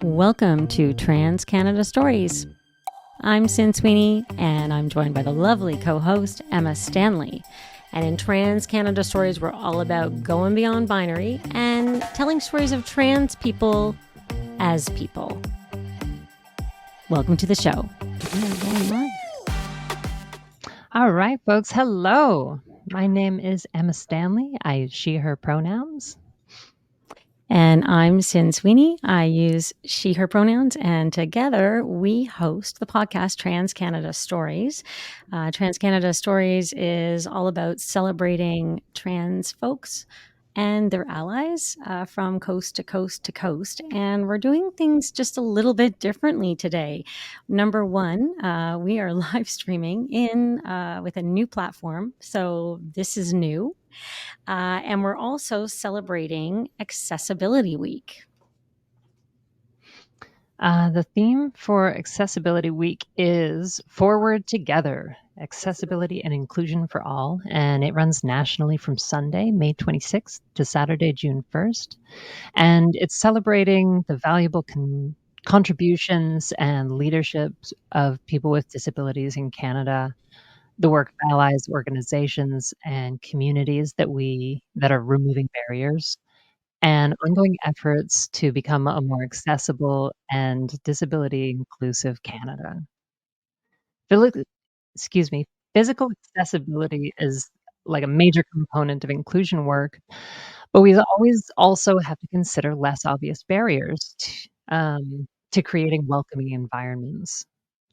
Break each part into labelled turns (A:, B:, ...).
A: Welcome to Trans Canada Stories. I'm Sin Sweeney, and I'm joined by the lovely co-host Emma Stanley. And in Trans Canada Stories, we're all about going beyond binary and telling stories of trans people as people. Welcome to the show.
B: All right, folks. Hello. My name is Emma Stanley. I use she, her pronouns.
A: And I'm Sin Sweeney. I use she, her pronouns. And together we host the podcast Trans Canada Stories. Trans Canada Stories is all about celebrating trans folks and their allies from coast to coast to coast. And we're doing things just a little bit differently today. Number one, we are live streaming in with a new platform. So this is new. And we're also celebrating Accessibility Week.
B: The theme for Accessibility Week is Forward Together, Accessibility and Inclusion for All, and it runs nationally from Sunday, May 26th to Saturday, June 1st. And it's celebrating the valuable contributions and leadership of people with disabilities in Canada, the work of allies, organizations, and communities that are removing barriers, and ongoing efforts to become a more accessible and disability inclusive Canada. Phili- Excuse me, physical accessibility is like a major component of inclusion work, but we always also have to consider less obvious barriers to creating welcoming environments.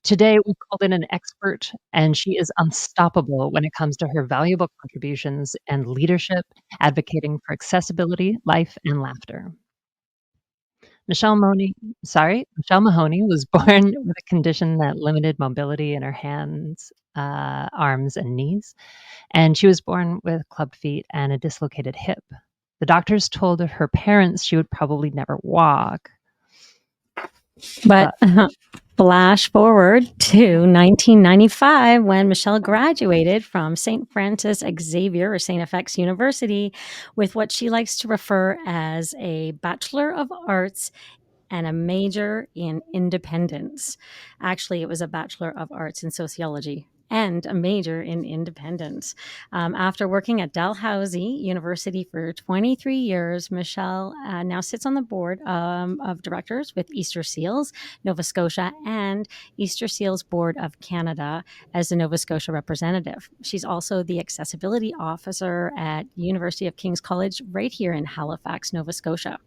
B: Today, we called in an expert, and she is unstoppable when it comes to her valuable contributions and leadership advocating for accessibility, life, and laughter. Michelle Mahoney was born with a condition that limited mobility in her hands, arms, and knees, and she was born with clubbed feet and a dislocated hip. The doctors told her parents she would probably never walk.
A: But flash forward to 1995 when Michelle graduated from St. Francis Xavier or St. FX University with what she likes to refer as a Bachelor of Arts and a major in independence. Actually, it was a Bachelor of Arts in Sociology and a major in independence. After working at Dalhousie University for 23 years, Michelle now sits on the board of directors with Easter Seals, Nova Scotia, and Easter Seals Board of Canada as the Nova Scotia representative. She's also the accessibility officer at University of King's College right here in Halifax, Nova Scotia.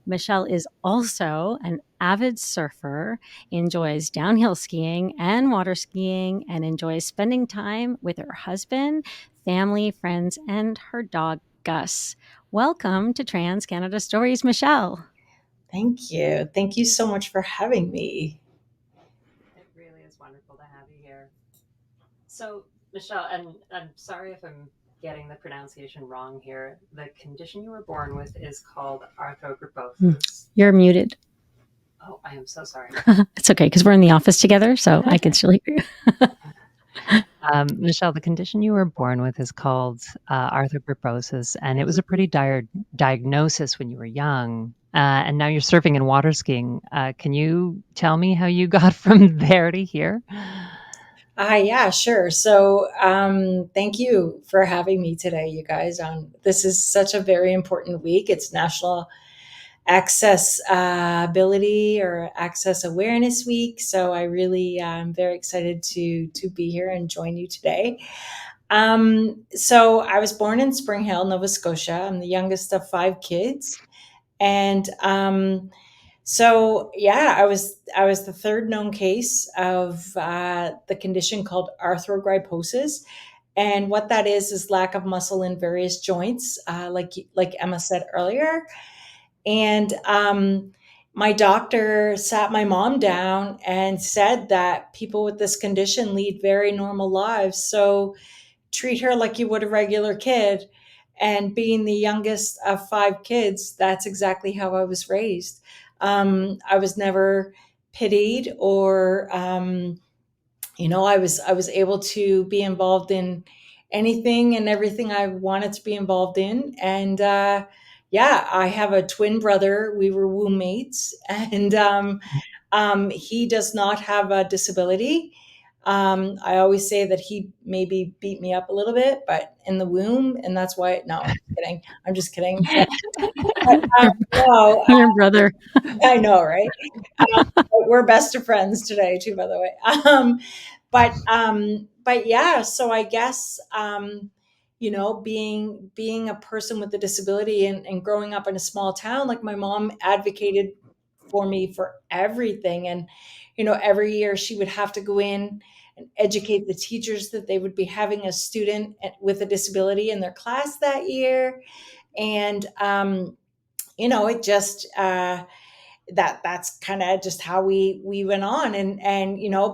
A: Michelle is also an avid surfer, enjoys downhill skiing and water skiing, and enjoys spending time with her husband, family, friends, and her dog, Gus. Welcome to Trans Canada Stories, Michelle.
C: Thank you. Thank you so much for having me.
B: It really is wonderful to have you here. So, Michelle, and I'm sorry if I'm getting the pronunciation wrong here. The condition you were born with is called arthrogryposis.
A: You're muted.
B: Oh, I am so sorry.
A: It's okay because we're in the office together, so I can still hear you.
B: Michelle, the condition you were born with is called arthrogryposis, and it was a pretty dire diagnosis when you were young. And now you're surfing and water skiing. Can you tell me how you got from there to here?
C: Yeah, sure. So, thank you for having me today, you guys. This is such a very important week. It's National Accessibility or Access Awareness Week. So, I really am very excited to be here and join you today. So, I was born in Spring Hill, Nova Scotia. I'm the youngest of 5 kids, and I was the third known case of the condition called arthrogryposis, and what that is lack of muscle in various joints, like Emma said earlier. And my doctor sat my mom down and said that people with this condition lead very normal lives, so treat her like you would a regular kid. And being the youngest of 5 kids, that's exactly how I was raised. I was never pitied or, I was able to be involved in anything and everything I wanted to be involved in. And yeah, I have a twin brother. We were womb mates, and he does not have a disability. I always say that he maybe beat me up a little bit, but in the womb, and that's why. No, I'm just kidding. I'm just kidding. But, no,
A: Your brother.
C: I know, right? We're best of friends today, too, by the way. But yeah, so I guess being a person with a disability and growing up in a small town, like my mom advocated for me for everything, and every year she would have to go in and educate the teachers that they would be having a student with a disability in their class that year, and it just that's kind of just how we went on, and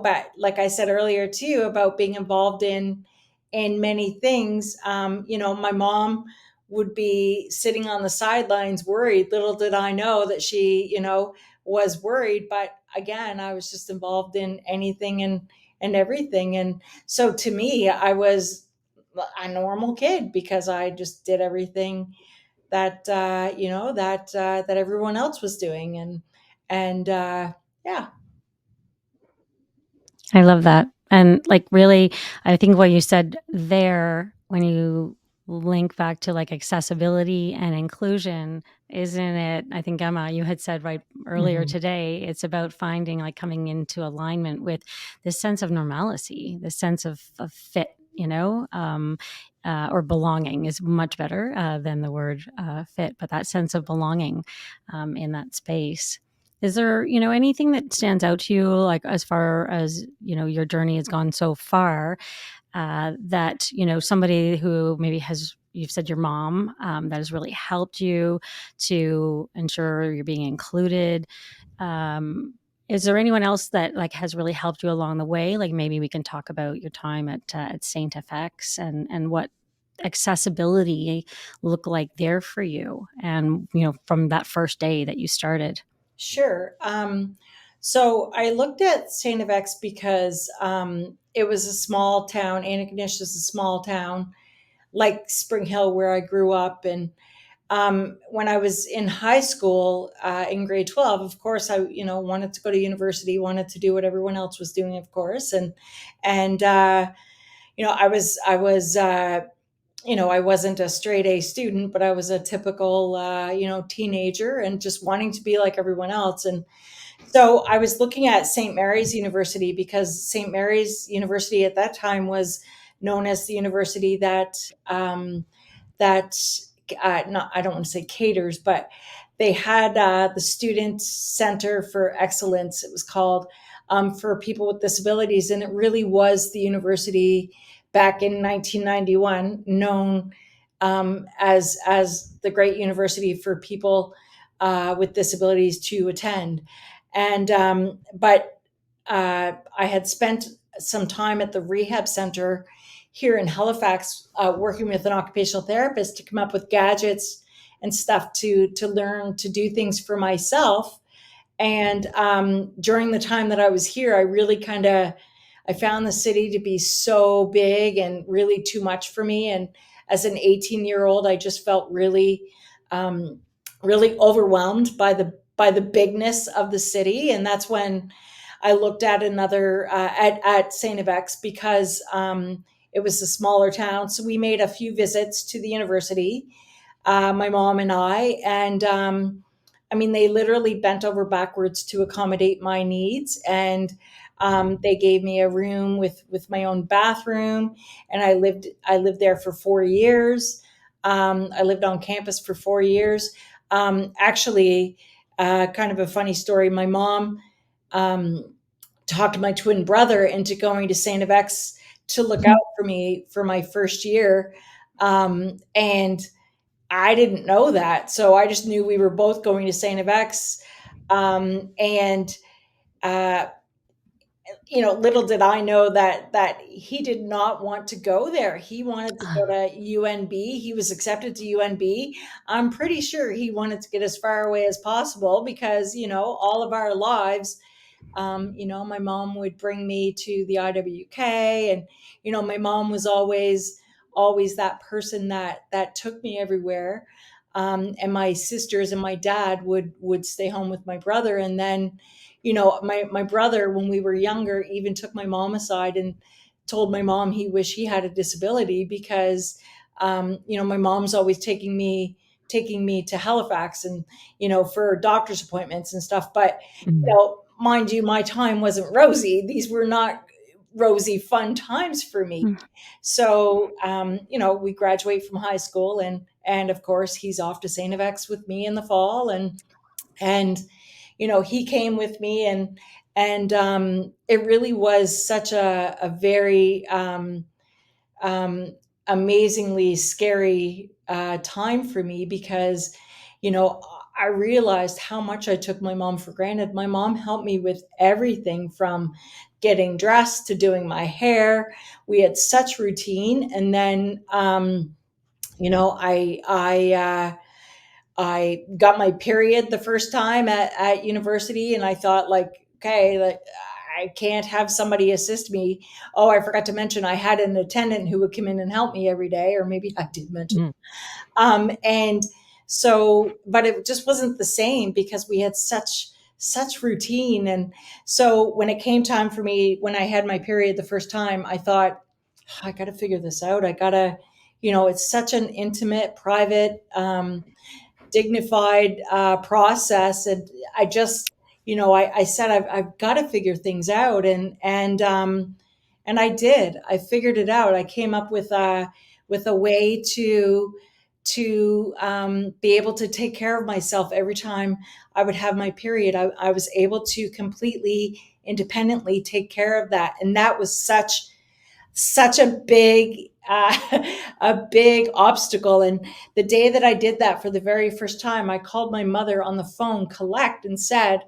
C: but like I said earlier too about being involved in many things. My mom would be sitting on the sidelines worried. Little did I know that she was worried, but again, I was just involved in anything and everything. And so to me, I was a normal kid because I just did everything that everyone else was doing, and yeah.
A: I love that. And like really, I think what you said there when you link back to like accessibility and inclusion, isn't it? I think Emma, you had said right earlier
B: Mhm.
A: today, it's about finding like coming into alignment with this sense of normalcy, this sense of fit, or belonging is much better than the word fit, but that sense of belonging in that space. Is there, anything that stands out to you, like as far as, your journey has gone so far, that, somebody who maybe has, you've said your mom, that has really helped you to ensure you're being included? Um, is there anyone else that like has really helped you along the way? Like maybe we can talk about your time at Saint FX and what accessibility looked like there for you, and from that first day that you started.
C: Sure. So I looked at St. FX because it was a small town. Antigonish is a small town like Spring Hill where I grew up. And when I was in high school, in grade 12, of course, I wanted to go to university, wanted to do what everyone else was doing, of course. And I wasn't a straight A student, but I was a typical, teenager and just wanting to be like everyone else. And so I was looking at St. Mary's University because St. Mary's University at that time was known as the university that not, I don't want to say caters, but they had the Student Center for Excellence, it was called, for people with disabilities. And it really was the university back in 1991 known as the great university for people with disabilities to attend. But I had spent some time at the rehab center here in Halifax, working with an occupational therapist to come up with gadgets and stuff to learn to do things for myself. And during the time that I was here, I really I found the city to be so big and really too much for me. And as an 18-year-old, I just felt um, really overwhelmed by the bigness of the city. And that's when I looked at another at Saint FX because it was a smaller town. So we made a few visits to the university, my mom and I, and I mean, they literally bent over backwards to accommodate my needs, and they gave me a room with my own bathroom, and I lived there for 4 years. I lived on campus for 4 years. Actually, kind of a funny story. My mom um, talked my twin brother into going to Saint FX to look out for me for my first year, and I didn't know that. So I just knew we were both going to St. FX. And, uh, little did I know that he did not want to go there. He wanted to go to UNB. He was accepted to UNB. I'm pretty sure he wanted to get as far away as possible because, all of our lives, my mom would bring me to the IWK, and my mom was always that person that took me everywhere. and my sisters and my dad would stay home with my brother. And then, my brother, when we were younger, even took my mom aside and told my mom he wished he had a disability because, my mom's always taking me to Halifax and, for doctor's appointments and stuff. But,
B: Mm.
C: mind you, my time wasn't rosy. These were not rosy, fun times for me. So, we graduate from high school, and of course he's off to St. FX with me in the fall, and he came with me, and it really was such a very um, amazingly scary time for me because, I realized how much I took my mom for granted. My mom helped me with everything from getting dressed to doing my hair. We had such routine, and then, I got my period the first time at university, and I thought, like, okay, like, I can't have somebody assist me. Oh, I forgot to mention I had an attendant who would come in and help me every day, or maybe I did mention.
B: Mm.
C: And so, but it just wasn't the same because we had such routine. And so when it came time for me, when I had my period the first time, I thought, "Oh, I got to figure this out. I gotta, it's such an intimate, private, dignified process." And I just, I said, I've got to figure things out, and I did. I figured it out. I came up with a way to be able to take care of myself every time I would have my period. I was able to completely independently take care of that, and that was such a big obstacle. And the day that I did that for the very first time, I called my mother on the phone, collect, and said,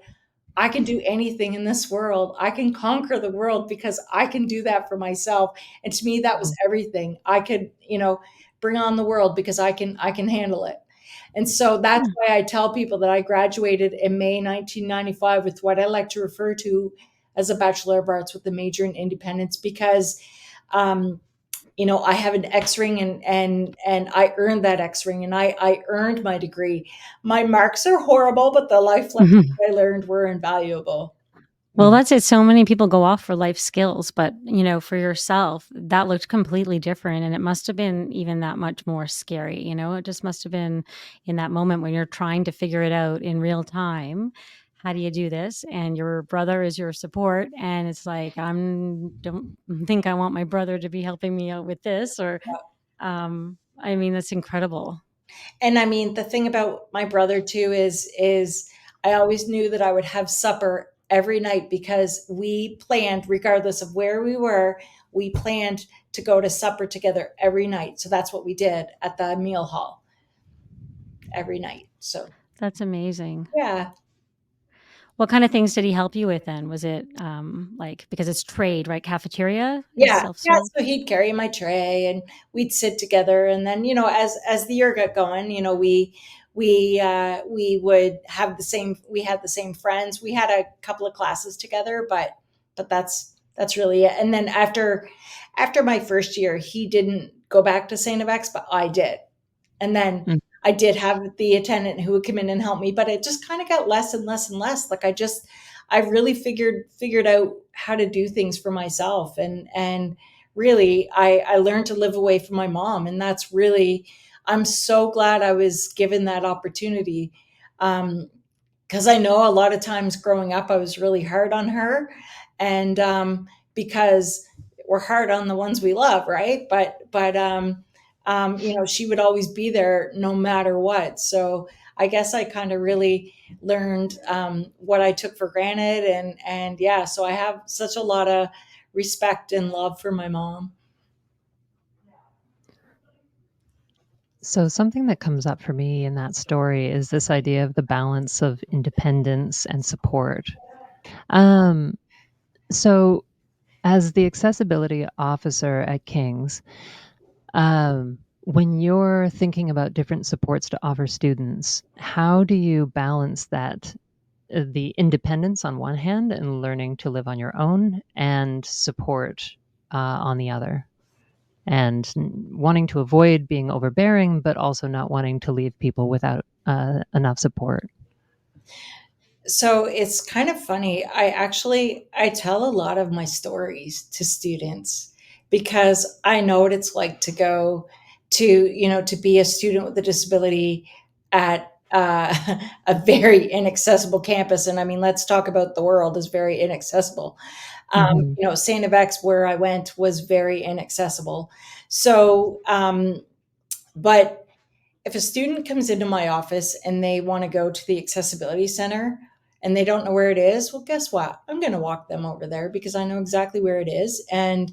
C: I can do anything in this world. I can conquer the world because I can do that for myself. And to me, that was
B: Wow.
C: everything. I could, bring on the world because I can handle it. And so that's
A: Hmm.
C: why I tell people that I graduated in May 1995 with what I like to refer to as a Bachelor of Arts with a major in independence, because um, I have an X ring, and I earned that X ring, and I earned my degree. My marks are horrible, but the life lessons I learned were invaluable.
A: Well,
B: Mm.
A: that's it. So many people go off for life skills, but for yourself, that looked completely different. And it must have been even that much more scary. It just must have been in that moment when you're trying to figure it out in real time. How do you do this? And your brother is your support. And it's like, don't think I want my brother to be helping me out with this, or, I mean, that's incredible.
C: And I mean, the thing about my brother too is I always knew that I would have supper every night because we planned, regardless of where we were, we planned to go to supper together every night. So that's what we did at the meal hall every night. So
A: That's amazing.
C: yeah.
A: What kind of things did he help you with then? Was it, like, because it's trade, right? Cafeteria is
C: Yeah, yeah,
A: self-serve?
C: so he'd carry my tray and we'd sit together, and then, as the year got going, we would have the same friends. We had a couple of classes together, but that's really it. And then after my first year, he didn't go back to St. FX, but I did. And then
B: Mm.
C: I did have the attendant who would come in and help me, but it just kind of got less and less and less. Like, I really figured out how to do things for myself, and really I learned to live away from my mom, and that's really, I'm so glad I was given that opportunity. Because I know a lot of times growing up, I was really hard on her, and because we're hard on the ones we love, right? But she would always be there no matter what. So I guess I kind of really learned what I took for granted, and yeah, so I have such a lot of respect and love for my mom.
B: So, something that comes up for me in that story is this idea of the balance of independence and support. Um, so, as the accessibility officer at King's, when you're thinking about different supports to offer students, how do you balance that? The independence on one hand and learning to live on your own, and support on the other? and wanting to avoid being overbearing, but also not wanting to leave people without enough support.
C: So it's kind of funny. I tell a lot of my stories to students because I know what it's like to go to, to be a student with a disability at a very inaccessible campus. And I mean, let's talk about the world is very inaccessible.
B: Mm-hmm.
C: St. FX, where I went, was very inaccessible. So, but if a student comes into my office and they want to go to the accessibility center and they don't know where it is, well, guess what? I'm going to walk them over there because I know exactly where it is. And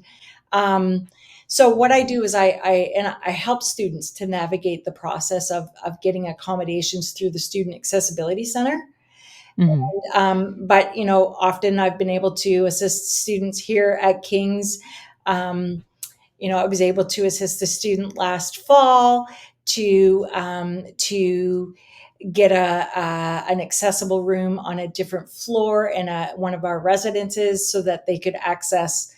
C: so what I do is I help students to navigate the process of getting accommodations through the Student Accessibility Center.
B: Mm-hmm.
C: But often I've been able to assist students here at King's. Um, I was able to assist a student last fall to get an accessible room on a different floor in one of our residences so that they could access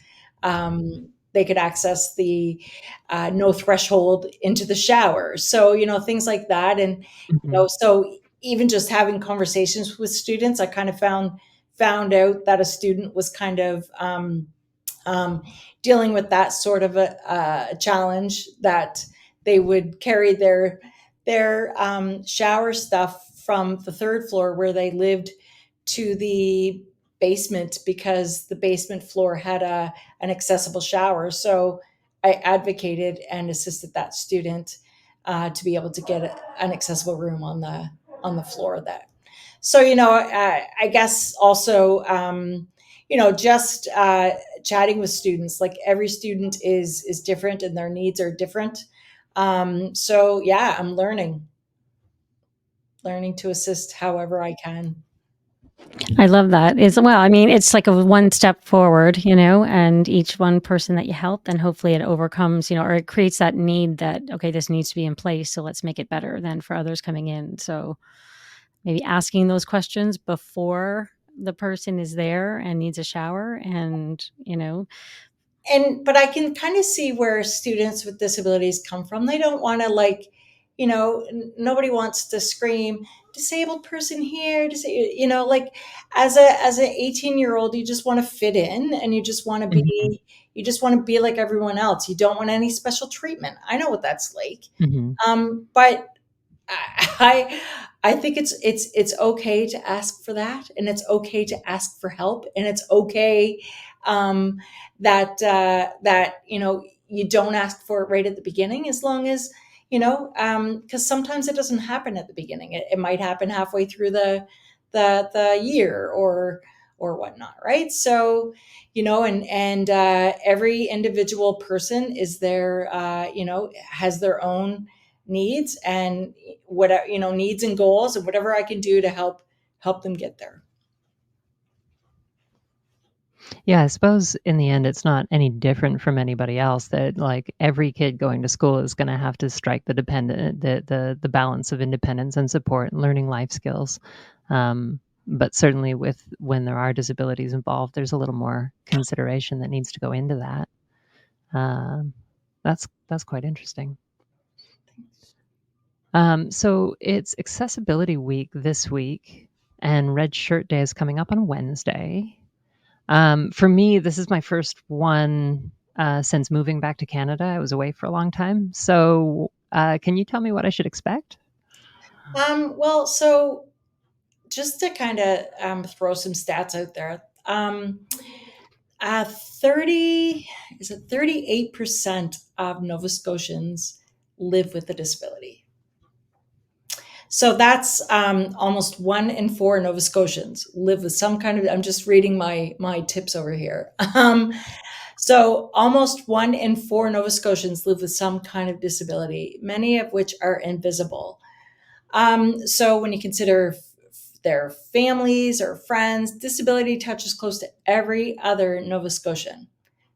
C: the no threshold into the shower. So things like that, and
B: Mm-hmm.
C: so even just having conversations with students, I kind of found out that a student was kind of um, dealing with that sort of a challenge, that they would carry their shower stuff from the third floor where they lived to the basement because the basement floor had an accessible shower. So I advocated and assisted that student to be able to get an accessible room on the floor of that. So I guess also just chatting with students. Like every student is different and their needs are different. So yeah, I'm learning to assist however I can.
A: I love that. Is well, I mean, it's like a one step forward, and each one person that you help, then hopefully it overcomes, or it creates that need that, okay, this needs to be in place. So let's make it better than for others coming in. So maybe asking those questions before the person is there and needs a shower and,
C: But I can kind of see where students with disabilities come from. They don't want to, like, nobody wants to scream disabled person here, like as an 18-year-old, you just want to fit in and
B: Mm-hmm.
C: you just want to be like everyone else. You don't want any special treatment. I know what that's like.
B: Mm-hmm.
C: But I I think it's okay to ask for that, and it's okay to ask for help, and it's okay um, that you don't ask for it right at the beginning, as long as because sometimes it doesn't happen at the beginning. It might happen halfway through the year or whatnot, right? So every individual person is there, has their own needs, and whatever needs and goals, and whatever I can do to help them get there.
B: Yeah, I suppose in the end, it's not any different from anybody else that like every kid going to school is going to have to strike the balance of independence and support and learning life skills. But certainly with when there are disabilities involved, there's a little more consideration that needs to go into that. Um, that's quite interesting. So it's Accessibility Week this week, and Red Shirt Day is coming up on Wednesday. For me, this is my first one since moving back to Canada. I was away for a long time. So, can you tell me what I should expect?
C: Well, so just to kind of throw some stats out there, 30 is it 38% of Nova Scotians live with a disability. So that's almost 1 in 4 Nova Scotians live with some kind of. I'm just reading my tips over here. So almost 1 in 4 Nova Scotians live with some kind of disability, many of which are invisible. So when you consider their families or friends, disability touches close to every other Nova Scotian.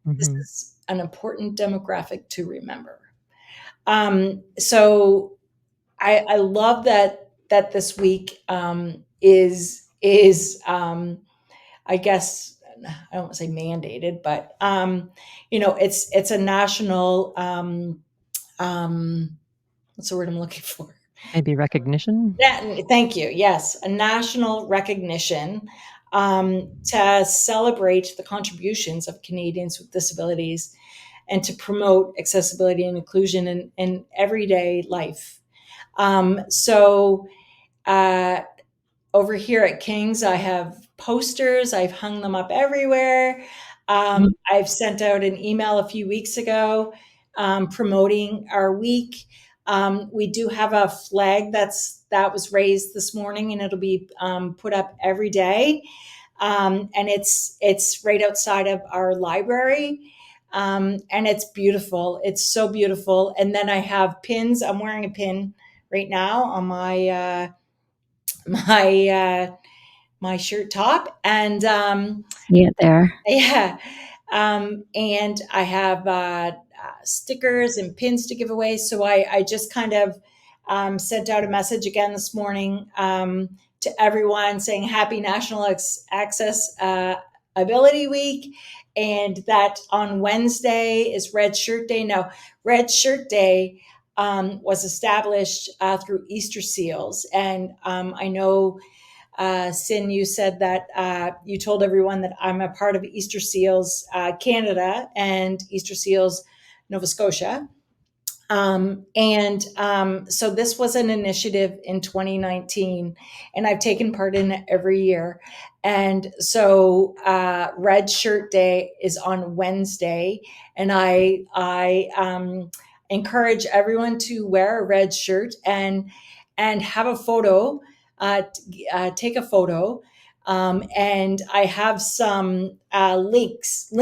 C: This
B: Hmm.
C: is an important demographic to remember. So I love that this week is I guess I don't want to say mandated, but it's a national, what's the word I'm looking for?
B: Maybe recognition.
C: Yeah, thank you. Yes, a national recognition to celebrate the contributions of Canadians with disabilities and to promote accessibility and inclusion in everyday life. So uh, over here at King's, I have posters. I've hung them up everywhere.
B: Mhm.
C: I've sent out an email a few weeks ago promoting our week. We do have a flag that was raised this morning, and it'll be put up every day. And it's right outside of our library. And it's beautiful. It's so beautiful. And then I have pins. I'm wearing a pin right now on my my shirt top, and
A: See it there.
C: yeah, and I have stickers and pins to give away. So I just kind of sent out a message again this morning to everyone saying Happy National Access Ability Week, and that on Wednesday is Red Shirt Day. Now, Red Shirt Day was established through Easter Seals, and I know Sin, you said that you told everyone that I'm a part of Easter Seals Canada and Easter Seals Nova Scotia. So this was an initiative in 2019, and I've taken part in it every year. And so Red Shirt Day is on Wednesday, and I encourage everyone to wear a red shirt and have a photo, take a photo. And I have some links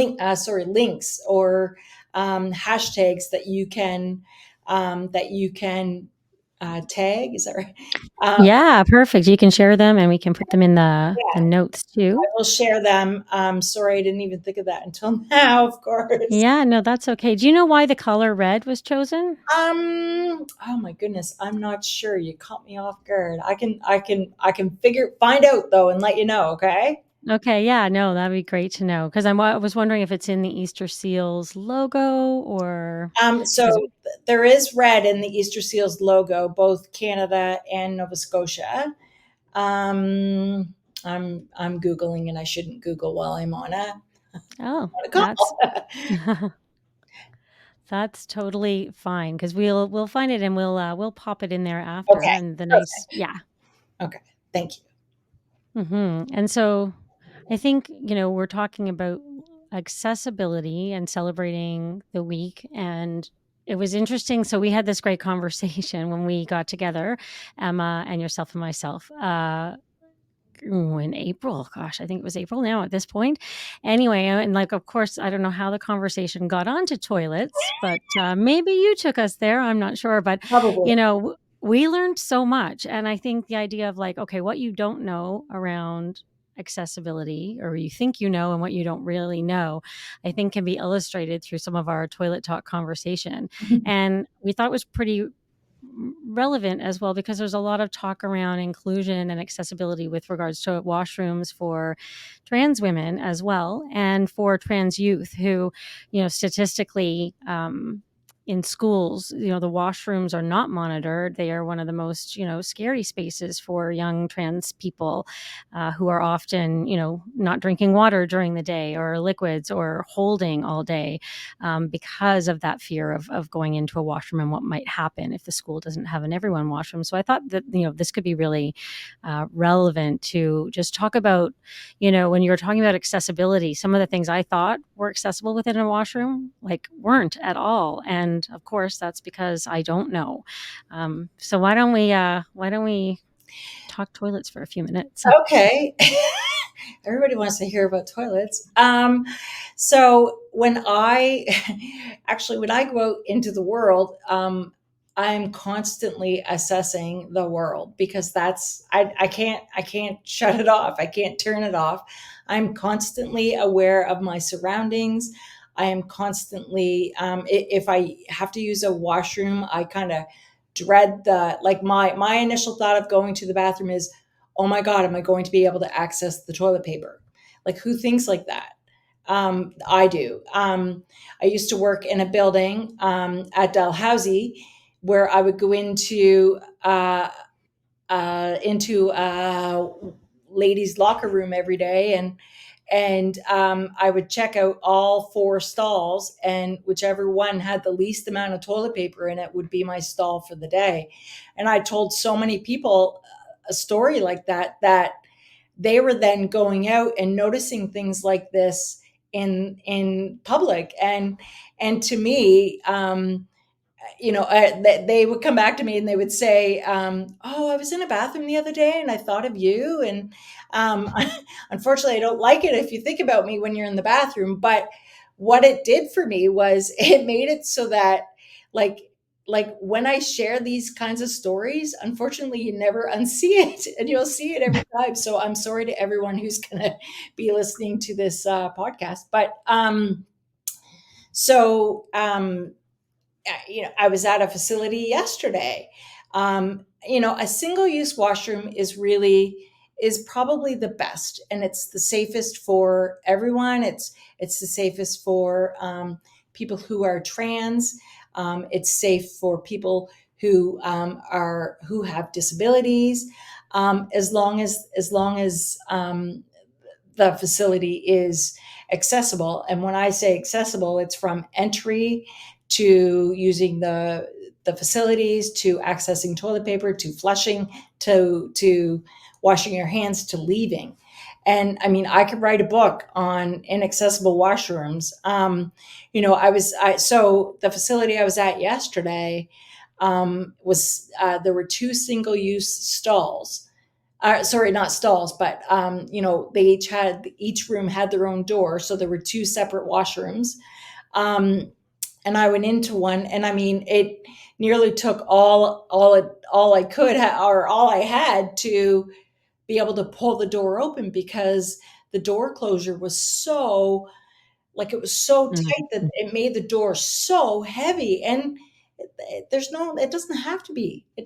C: or hashtags that you can tag. Is that right?
A: Yeah, perfect. You can share them and we can put them in the
C: Yeah,
A: notes
C: I
A: too.
C: will share them. Sorry, I didn't even think of that until now. Of course.
A: Yeah, no, that's okay. Do you know why the color red was chosen?
C: Oh my goodness, I'm not sure. You caught me off guard. I can find out though and let you know. Okay.
A: Okay, yeah, no, that'd be great to know because I was wondering if it's in the Easter Seals logo or
C: So
A: because
C: there is red in the Easter Seals logo, both Canada and Nova Scotia. Um, I'm googling, and I shouldn't Google while I'm
A: oh,
C: on a
A: that's
C: call.
A: that's totally fine because we'll find it and we'll pop it in there after
C: Okay,
A: and the nice
C: perfect.
A: yeah.
C: Okay, thank you.
A: And so I think, we're talking about accessibility and celebrating the week. And it was interesting. So we had this great conversation when we got together, Emma and yourself and myself. In April, gosh, I think it was April now at this point. Anyway, and like, of course, I don't know how the conversation got onto toilets, but maybe you took us there. I'm not sure, but
C: Probably.
A: we learned so much, and I think the idea of like, okay, what you don't know around accessibility, or you think you know, and what you don't really know, I think can be illustrated through some of our toilet talk conversation, and we thought it was pretty relevant as well because there's a lot of talk around inclusion and accessibility with regards to washrooms for trans women as well and for trans youth who statistically in schools, the washrooms are not monitored. They are one of the most, scary spaces for young trans people who are often, not drinking water during the day or liquids or holding all day because of that fear of going into a washroom and what might happen if the school doesn't have an everyone washroom. So I thought that, this could be really relevant to just talk about, when you're talking about accessibility, some of the things I thought were accessible within a washroom, like weren't at all. And of course, that's because I don't know. So why don't we talk toilets for a few minutes?
C: Okay. Everybody wants to hear about toilets. So when I go out into the world, I'm constantly assessing the world because I can't shut it off. I can't turn it off. I'm constantly aware of my surroundings. I am constantly, if I have to use a washroom, I kind of dread my initial thought of going to the bathroom is, oh my God, am I going to be able to access the toilet paper? Like, who thinks like that? I do. I used to work in a building at Dalhousie where I would go into ladies' locker room every day, and I would check out all four stalls, and whichever one had the least amount of toilet paper in it would be my stall for the day. And I told so many people a story like that, that they were then going out and noticing things like this in public. And to me, they would come back to me and they would say, "Oh, I was in a bathroom the other day and I thought of you." And um, unfortunately, I don't like it if you think about me when you're in the bathroom. But what it did for me was it made it so that, like, when I share these kinds of stories, unfortunately, you never unsee it, and you'll see it every time. So I'm sorry to everyone who's going to be listening to this podcast, but so. I was at a facility yesterday. A single use washroom is probably the best, and it's the safest for everyone. It's the safest for people who are trans. It's safe for people who have disabilities, as long as the facility is accessible. And when I say accessible, it's from entry to using the facilities, to accessing toilet paper, to flushing, to washing your hands, to leaving. And I mean, I could write a book on inaccessible washrooms. So the facility I was at yesterday was there were two single use stalls, sorry, not stalls, but each room had their own door, so there were two separate washrooms. And I went into one, and I mean, it nearly took all I could or all I had to be able to pull the door open, because the door closure was so, like, it was so tight that
B: Mhm.
C: it made the door so heavy. And it doesn't have to be. A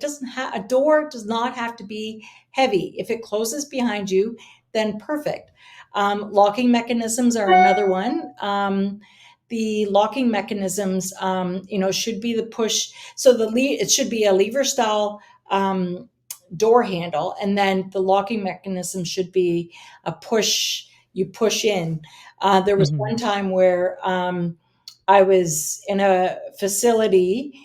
C: door does not have to be heavy. If it closes behind you, then perfect. Locking mechanisms are another one. The locking mechanisms, should be the push. So it should be a lever style door handle, and then the locking mechanism should be a push. You push in. There was
B: Mhm.
C: one time where I was in a facility,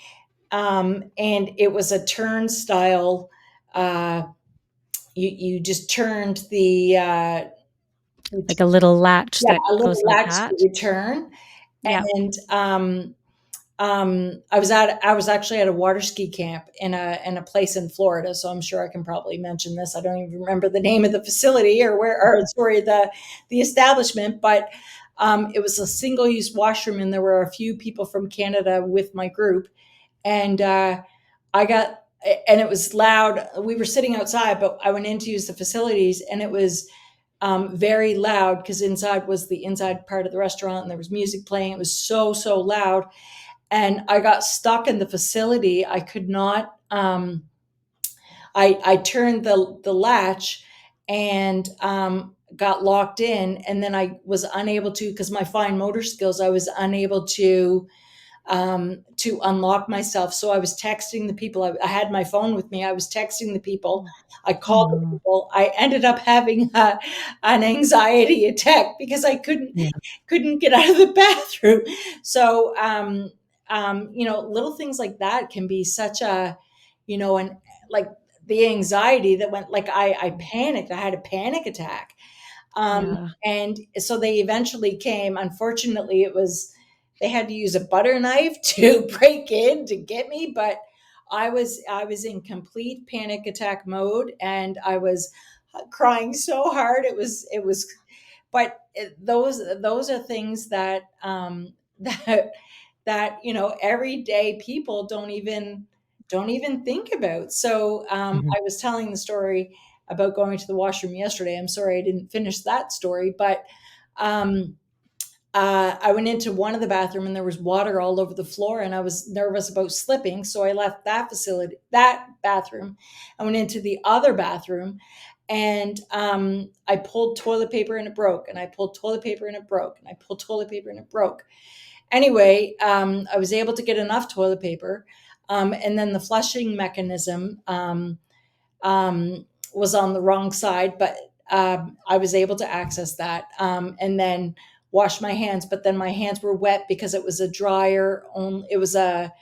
C: and it was a turnstile. Uh, you just turned
A: Like a little latch
C: yeah,
A: that
C: a
A: goes
C: little
A: like
C: latch that
A: that.
C: you turn.
A: Yeah.
C: And I was actually at a water ski camp in a place in Florida, so I'm sure I can probably mention this. I don't even remember the name of the facility, or sorry, the establishment, but it was a single use washroom, and there were a few people from Canada with my group, and I got and it was loud. We were sitting outside, but I went in to use the facilities, and it was very loud, because inside was the inside part of the restaurant, and there was music playing. It was so loud, and I got stuck in the facility. I could not. I turned the latch, and got locked in, and then I was unable to, because my fine motor skills, I was unable to unlock myself. So I was texting the people. I had my phone with me. I was texting the people. I
B: Oh,
C: called the
B: no.
C: people. I ended up having an anxiety attack because I
B: Yeah.
C: couldn't get out of the bathroom. So little things like that can be such a, and like the anxiety that went, like, I panicked. I had a panic attack.
A: Yeah.
C: And so they eventually came. Unfortunately, they had to use a butter knife to break in to get me, but I was in complete panic attack mode, and I was crying so hard. It was, but those are things that everyday people don't even think about. So
B: Mhm.
C: I was telling the story about going to the washroom yesterday. I'm sorry I didn't finish that story, but um, I went into one of the bathroom, and there was water all over the floor, and I was nervous about slipping. So I left that bathroom. I went into the other bathroom, and I pulled toilet paper and it broke, and I pulled toilet paper and it broke, and I pulled toilet paper and it broke. Anyway, I was able to get enough toilet paper, and then the flushing mechanism was on the wrong side, but I was able to access that, and then wash my hands. But then my hands were wet because it was a dryer. It was a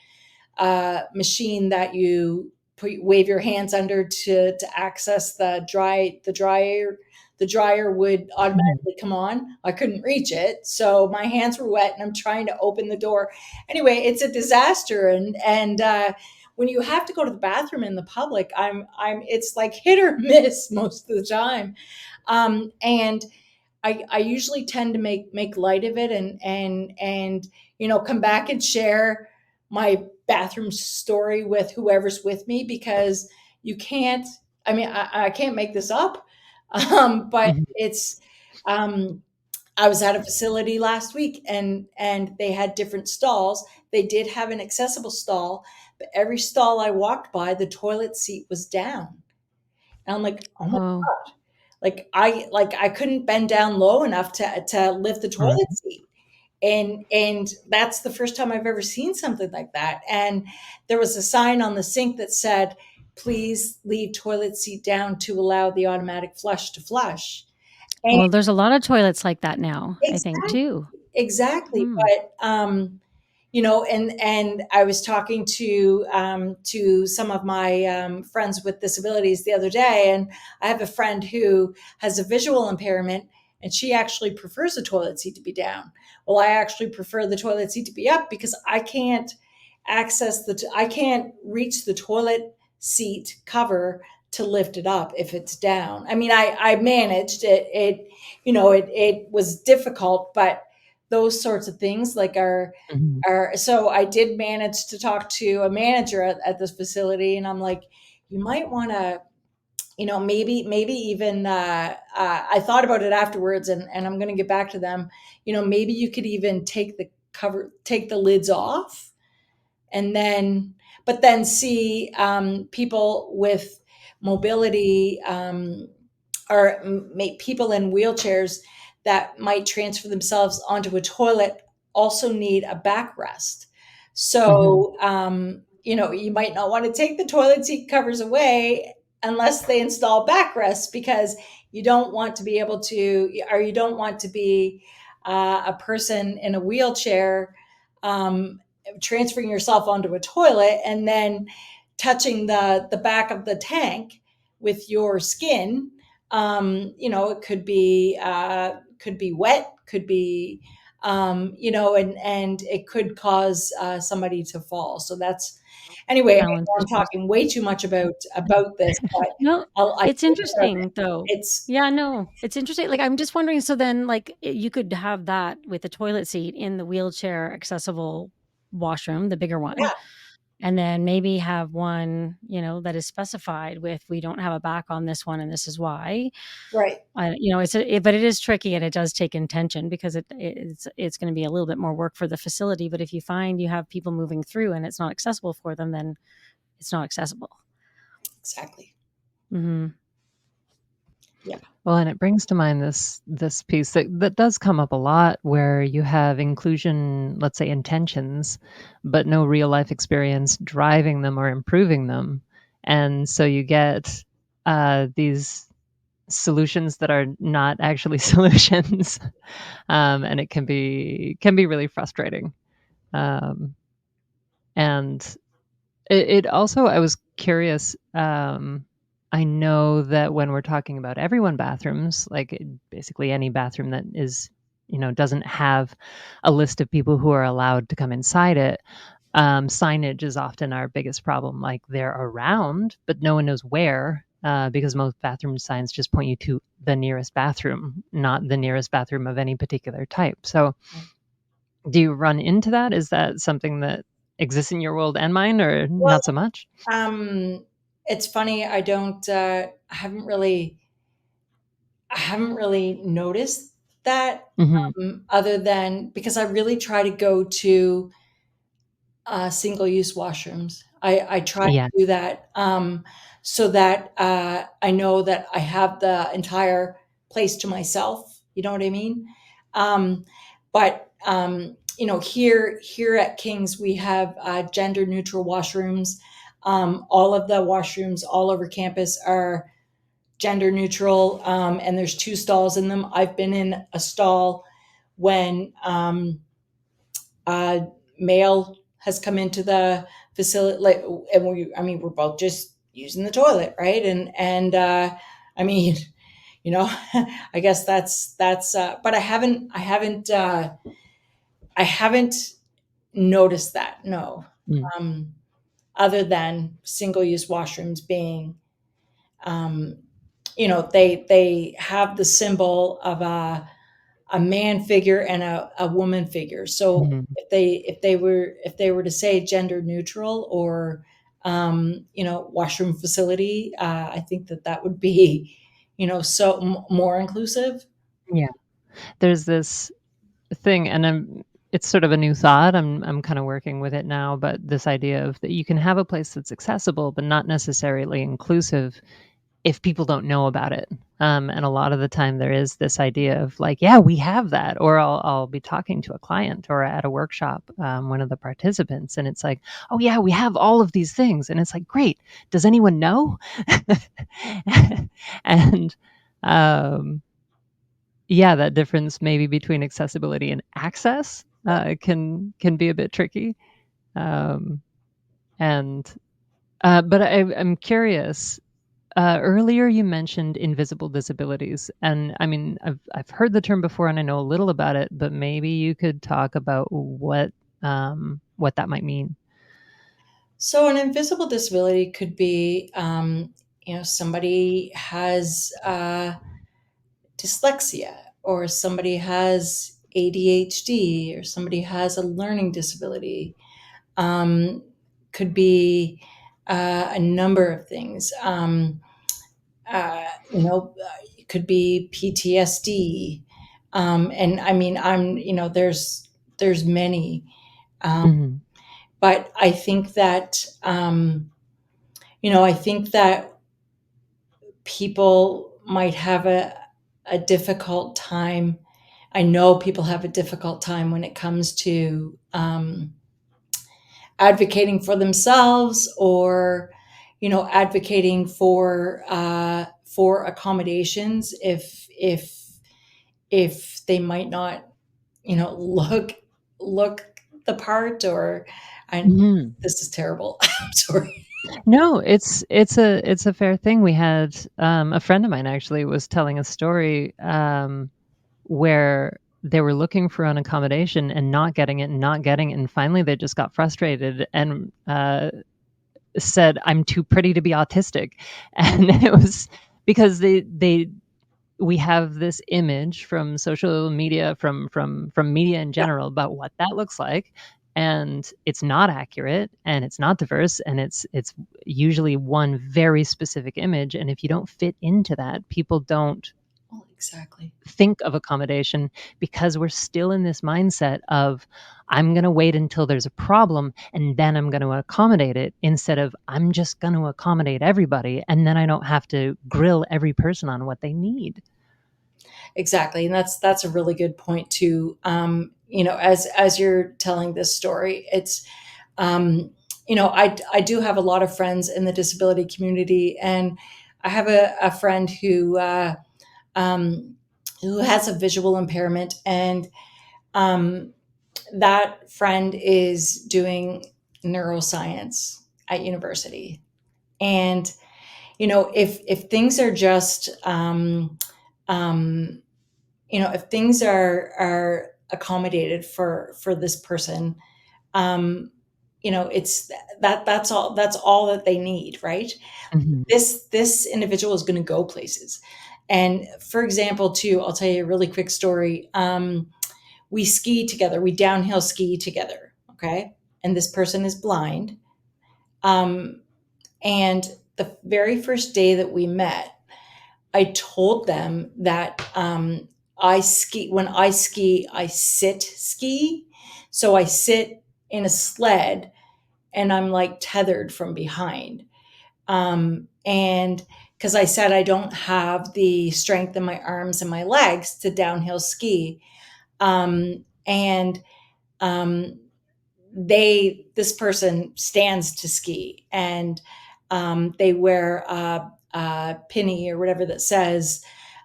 C: machine that you wave your hands under to access the dryer. The dryer would
B: Mhm.
C: automatically come on. I couldn't reach it, so my hands were wet, and I'm trying to open the door. Anyway, it's a disaster, and when you have to go to the bathroom in the public, I'm it's like hit or miss most of the time, and I usually tend to make light of it, and come back and share my bathroom story with whoever's with me, because you can't. I mean, I can't make this up, but
B: Mhm.
C: it's. I was at a facility last week, and they had different stalls. They did have an accessible stall, but every stall I walked by, the toilet seat was down, and I'm like, oh my,
A: Oh,
C: like I couldn't bend down low enough to lift the toilet
B: Mhm.
C: seat. And that's the first time I've ever seen something like that. And there was a sign on the sink that said, please leave toilet seat down to allow the automatic flush to flush. And
A: well, there's a lot of toilets like that now, I think,
C: exactly,
A: too.
C: exactly.
A: Hmm.
C: But and I was talking to some of my friends with disabilities the other day, and I have a friend who has a visual impairment, and she actually prefers the toilet seat to be down. Well, I actually prefer the toilet seat to be up, because I can't I can't reach the toilet seat cover to lift it up if it's down. I mean, I managed it. It was difficult, but those sorts of things like
B: Mhm.
C: are so I did manage to talk to a manager at this facility, and I'm like, you might want to, maybe even I thought about it afterwards, and I'm going to get back to them. Maybe you could even take the lids off, and then but then see people with mobility, or people in wheelchairs that might transfer themselves onto a toilet, also need a backrest.
B: Mhm.
C: So you might not want to take the toilet seat covers away unless they install backrests, because you don't want to be able to, or you don't want to be a person in a wheelchair, um, transferring yourself onto a toilet and then touching the back of the tank with your skin. It could be wet, could be and it could cause somebody to fall. So that's anyway. I
A: Balance
C: know I'm
A: issues.
C: talking way too much about this, but
A: No,
C: I
A: it's interesting though.
C: it's
A: Yeah, no, it's interesting. Like, I'm just wondering, so then, like, you could have that with the toilet seat in the wheelchair accessible washroom, the bigger one,
C: yeah,
A: and then maybe have one, that is specified with, we don't have a back on this one, and this is why.
C: right,
A: But it is tricky, and it does take intention, because it's going to be a little bit more work for the facility. But if you find you have people moving through and it's not accessible for them, then it's not accessible.
C: exactly,
A: Hmm.
C: yeah,
B: Well, and it brings to mind this piece that does come up a lot, where you have inclusion, let's say intentions, but no real life experience driving them or improving them. And so you get these solutions that are not actually solutions. And it can be really frustrating. Um, and it also, I was curious. I know that when we're talking about everyone bathrooms, like basically any bathroom that is, doesn't have a list of people who are allowed to come inside it, signage is often our biggest problem. Like they're around, but no one knows where, because most bathroom signs just point you to the nearest bathroom, not the nearest bathroom of any particular type. So
C: right.
B: do you run into that? Is that something that exists in your world and mine, or
C: Well,
B: not so much?
C: it's funny. I haven't really noticed that,
B: Mhm.
C: other than because I really try to go to single use washrooms. I try to
B: Yeah.
C: do that, so that, I know that I have the entire place to myself, you know what I mean? But, here at King's, we have, gender neutral washrooms. All of the washrooms all over campus are gender neutral, and there's 2 stalls in them. I've been in a stall when, male has come into the facility, like, and we're both just using the toilet, right? I mean, I guess that's. But I haven't noticed that. No,
B: Mm.
C: um, other than single use washrooms being, um, they have the symbol of a man figure and a woman figure. So
B: Mhm.
C: if they were to say gender neutral or washroom facility, I think that would be so more inclusive.
B: Yeah. There's this thing, and it's sort of a new thought. I'm kind of working with it now, but this idea of that you can have a place that's accessible but not necessarily inclusive if people don't know about it. And a lot of the time there is this idea of like, yeah, we have that. Or I'll be talking to a client or at a workshop, one of the participants, and it's like, oh yeah, we have all of these things. And it's like, great. Does anyone know? And um, yeah, that difference maybe between accessibility and access can be a bit tricky. Um, and but I'm curious. Earlier, you mentioned invisible disabilities, and I mean, I've heard the term before, and I know a little about it, but maybe you could talk about what that might mean.
C: So an invisible disability could be, somebody has dyslexia, or somebody has ADHD, or somebody has a learning disability. Um, could be a number of things. It could be PTSD, and I mean, there's many, um,
B: Hmm.
C: but I think that people might have a difficult time. I know people have a difficult time when it comes to advocating for themselves, or advocating for accommodations, if they might not look the part, or I
B: Hmm.
C: this is terrible. I'm sorry.
B: No, it's a fair thing. We had a friend of mine actually was telling a story where they were looking for an accommodation and not getting it and not getting it, and finally they just got frustrated and said, "I'm too pretty to be autistic," and it was because they we have this image from social media, from media in
C: Yeah,
B: general about what that looks like, and it's not accurate and it's not diverse, and it's usually one very specific image, and if you don't fit into that, people don't
C: well, exactly.
B: think of accommodation because we're still in this mindset of I'm going to wait until there's a problem and then I'm going to accommodate it, instead of I'm just going to accommodate everybody and then I don't have to grill every person on what they need.
C: Exactly, and that's a really good point too. As you're telling this story, it's I do have a lot of friends in the disability community, and I have a friend who has a visual impairment, and um, that friend is doing neuroscience at university. And if things are just um, if things are accommodated for this person, um, it's that's all that they need, right?
B: Mhm.
C: This individual is going to go places. And for example, too, I'll tell you a really quick story. We ski together. We downhill ski together. Okay, and this person is blind. Um, and the very first day that we met, I told them that I ski. When I ski, I sit ski. So I sit in a sled, I'm like tethered from behind. And because I said I don't have the strength in my arms and my legs to downhill ski. And this person stands to ski, and they wear a pinny or whatever that says,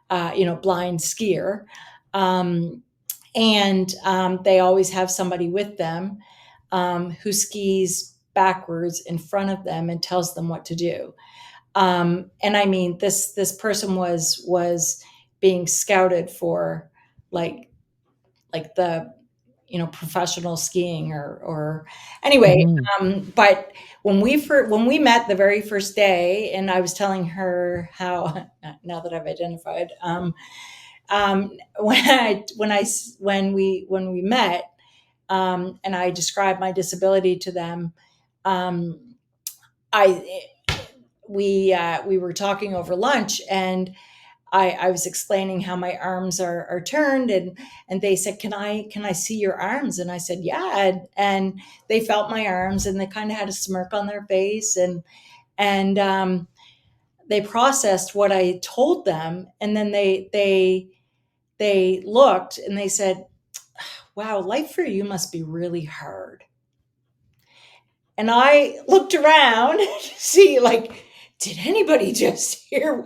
C: blind skier. And they always have somebody with them who skis backwards in front of them and tells them what to do. And I mean, this person was being scouted for like the professional skiing or anyway.
B: Mhm.
C: But when we met the very first day, and I was telling her how now that I've identified, when we met, and I described my disability to them, um, I we were talking over lunch, and I was explaining how my arms are turned, and they said, can I see your arms? And I said, yeah. And they felt my arms, and they kind of had a smirk on their face, and they processed what I told them, and then they looked and they said, wow, life for you must be really hard. And I looked around to see, like, did anybody just hear?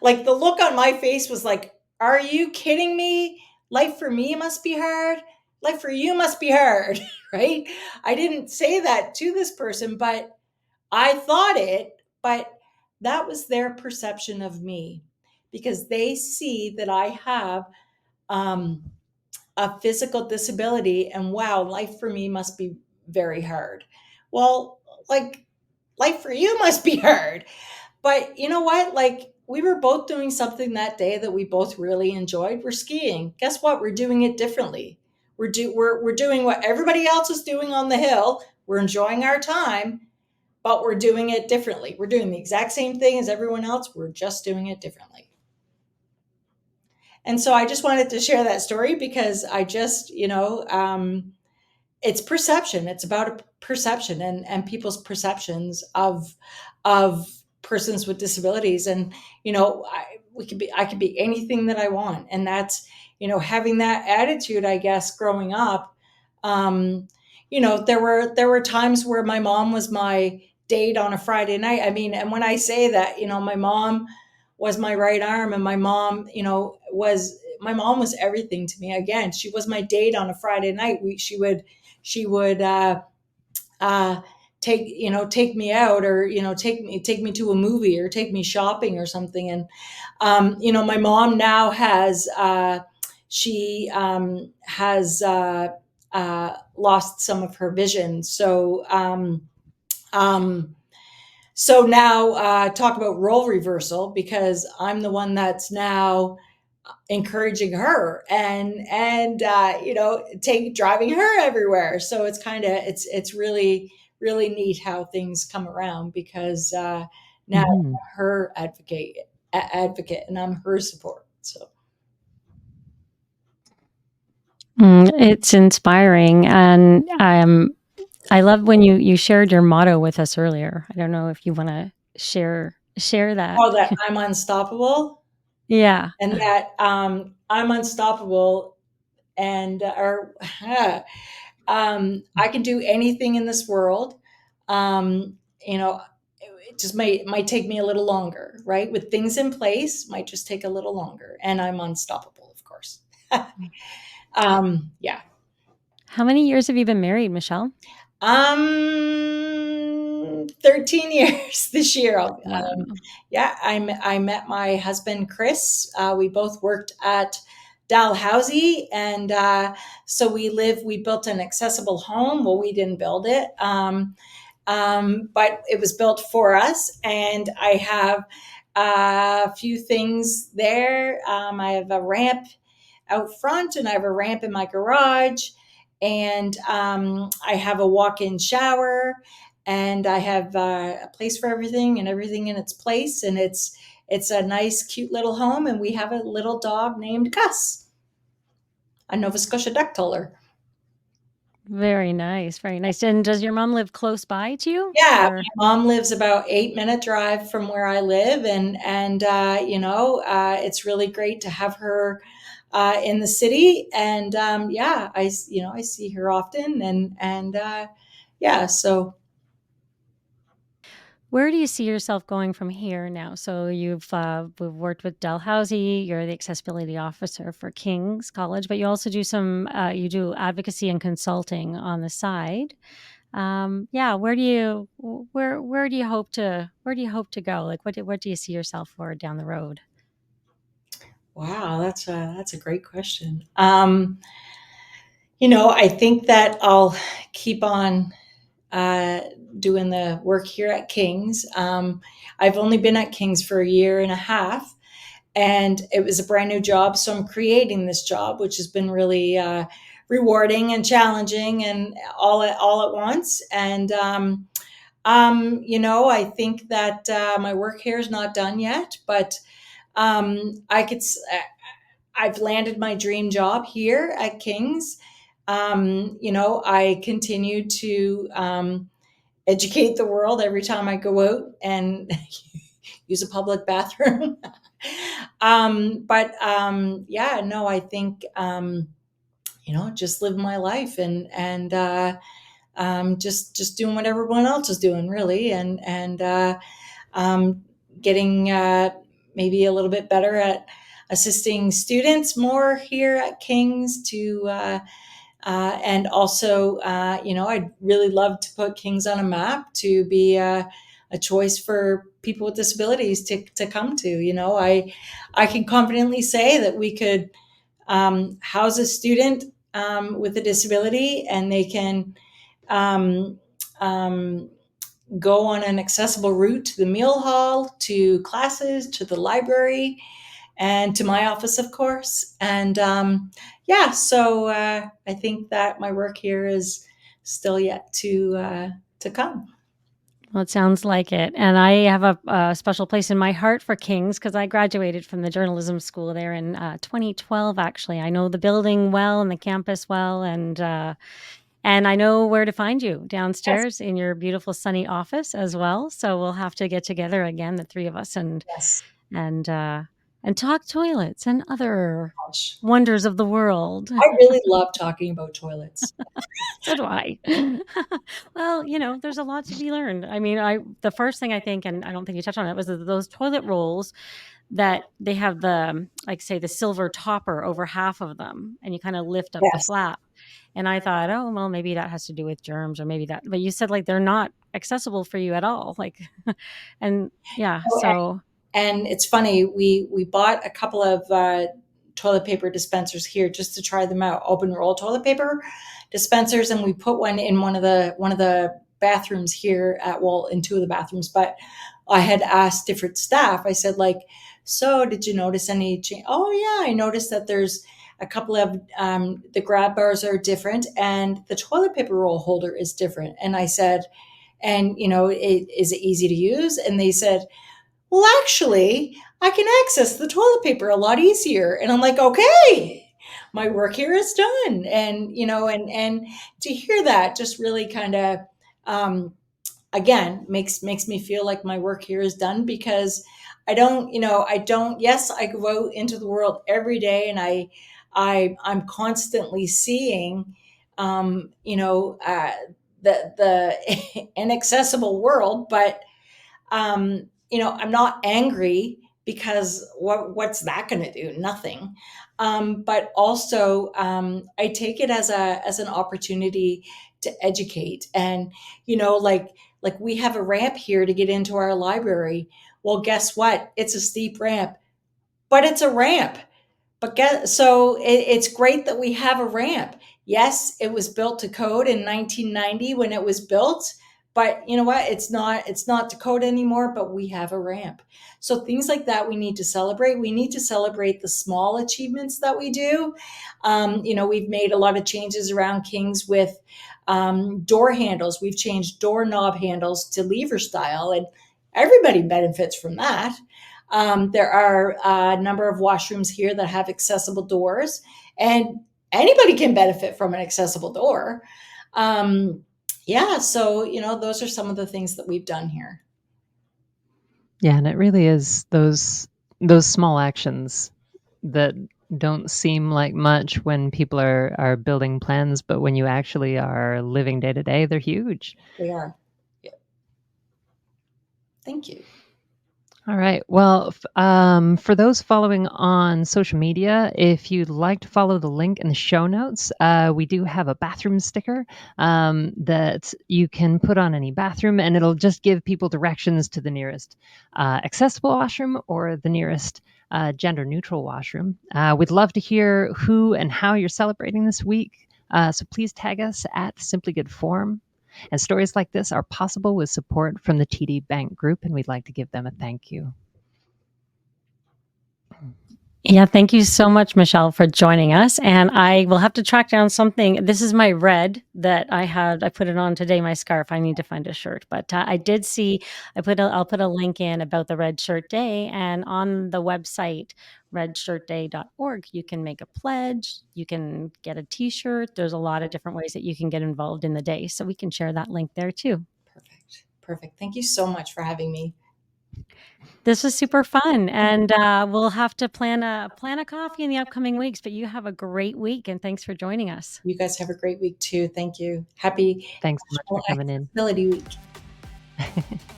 C: Like, the look on my face was like, are you kidding me? Life for me must be hard. Life for you must be hard, right? I didn't say that to this person, but I thought it, but that was their perception of me, because they see that I have um, a physical disability, and wow, life for me must be very hard. Well, like, life for you must be hard. But you know what? Like, we were both doing something that day that we both really enjoyed. We're skiing. Guess what? We're doing it differently. We're doing what everybody else is doing on the hill. We're enjoying our time, but we're doing it differently. We're doing the exact same thing as everyone else. We're just doing it differently. And so I just wanted to share that story, because I just, it's perception. It's about a perception, and people's perceptions of persons with disabilities. And I could be anything that I want, and that's having that attitude. I guess growing up, there were times where my mom was my date on a Friday night. I mean, and when I say that, my mom was my right arm, and my mom was everything to me. Again, she was my date on a Friday night. She would uh, take me out, or take me to a movie, or take me shopping or something. And my mom now has lost some of her vision. So now, talk about role reversal, because I'm the one that's now encouraging her, and take driving her everywhere. So it's really, really neat how things come around, because now
B: Mhm.
C: I'm her advocate, and I'm her support. So
A: It's inspiring, and I love when you shared your motto with us earlier. I don't know if you want to share that.
C: oh, that I'm unstoppable,
A: Yeah.
C: and that I'm unstoppable, and or I can do anything in this world. Um, you know, it just might take me a little longer, right? With things in place, might just take a little longer, and I'm unstoppable, of course. Yeah.
A: How many years have you been married, Michelle?
C: 13 years this year.
A: Wow.
C: Yeah, I met my husband Chris. We both worked at Dalhousie, and so we built an accessible home. Well, we didn't build it, but it was built for us, and I have a few things there. I have a ramp out front, and I have a ramp in my garage, and I have a walk-in shower, and I have a place for everything, and everything in its place, and it's a nice, cute little home, and we have a little dog named Gus, a Nova Scotia duck tuller.
A: Very nice, very nice. And does your mom live close by to you?
C: Yeah,
A: Or
C: my mom lives about 8-minute drive from where I live, and it's really great to have her in the city. And yeah, I see her often, and yeah, so
A: where do you see yourself going from here now? So we've worked with Dalhousie. You're the accessibility officer for King's College, but you also do you do advocacy and consulting on the side. Yeah, where do you hope to go? Like, what do you see yourself for down the road?
C: wow, that's a great question. I think that I'll keep on uh, doing the work here at King's. I've only been at King's for a year and a half, and it was a brand new job. So I'm creating this job, which has been really rewarding and challenging, and all at once. And I think that my work here is not done yet, but I could. I've landed my dream job here at King's. I continue to educate the world every time I go out and use a public bathroom. But yeah, no, I think just live my life and just doing what everyone else is doing, really, and um, getting maybe a little bit better at assisting students more here at King's and also, I'd really love to put Kings on a map to be a choice for people with disabilities to come to. I can confidently say that we could house a student with a disability, and they can um, um, go on an accessible route to the meal hall, to classes, to the library, and to my office, of course. And yeah, so I think that my work here is still yet to come.
A: Well, it sounds like it. And I have a special place in my heart for King's because I graduated from the journalism school there in 2012. Actually, I know the building well and the campus well, and I know where to find you
C: Yes,
A: downstairs in your beautiful sunny office as well. So we'll have to get together again, the three of us,
C: yes.
A: and uh, and talk toilets and other
C: Gosh.
A: wonders of the world.
C: I really love talking about toilets.
A: So do I. Well, there's a lot to be learned. I mean, the first thing I think, and I don't think you touched on it, was that those toilet rolls that they have like say the silver topper over half of them, and you kind of lift up the
C: Yes.
A: flap. And I thought, oh, well, maybe that has to do with germs or maybe that, but you said like they're not accessible for you at all. Like, and yeah,
C: Oh,
A: so
C: and it's funny, we bought a couple of toilet paper dispensers here just to try them out, open roll toilet paper dispensers, and we put one in one of the bathrooms here in two of the bathrooms. But I had asked different staff. I said, like, so did you notice any change? Oh yeah, I noticed that there's a couple of the grab bars are different, and the toilet paper roll holder is different. And I said, and is it easy to use? And they said, well, actually, I can access the toilet paper a lot easier. And I'm like, okay, my work here is done. And to hear that just really kind of, um, again, makes me feel like my work here is done, because yes, I go out into the world every day, and I'm constantly seeing, the inaccessible world, but I'm not angry, because what's that going to do? Nothing. But also, I take it as an opportunity to educate, and like we have a ramp here to get into our library. Well, guess what? It's a steep ramp, but it's a ramp. It's great that we have a ramp. Yes, it was built to code in 1990 when it was built, but you know what? It's not to code anymore, but we have a ramp. So things like that we need to celebrate. We need to celebrate the small achievements that we do. We've made a lot of changes around Kings with door handles. We've changed doorknob handles to lever style, and everybody benefits from that. There are a number of washrooms here that have accessible doors, and anybody can benefit from an accessible door. Yeah, so those are some of the things that we've done here.
B: Yeah, and it really is those small actions that don't seem like much when people are building plans, but when you actually are living day to day, they're huge.
C: They are. Yeah. Thank you.
B: All right. Well, for those following on social media, if you'd like to follow the link in the show notes, we do have a bathroom sticker that you can put on any bathroom, and it'll just give people directions to the nearest accessible washroom or the nearest gender neutral washroom. We'd love to hear who and how you're celebrating this week. So please tag us at Simply Good Form. And stories like this are possible with support from the TD Bank Group, and we'd like to give them a thank you.
A: Yeah, thank you so much, Michelle, for joining us. And I will have to track down something. This is my red that I had. I put it on today, my scarf. I need to find a shirt. But I did see, I'll put a link in about the Red Shirt Day. And on the website, redshirtday.org, you can make a pledge. You can get a t-shirt. There's a lot of different ways that you can get involved in the day. So we can share that link there too.
C: Perfect. Perfect. Thank you so much for having me.
A: This was super fun, and we'll have to plan a coffee in the upcoming weeks. But you have a great week, and thanks for joining us.
C: You guys have a great week too. Thank you. Happy
B: Thanks so much for
C: National
B: coming in.
C: Accessibility Week.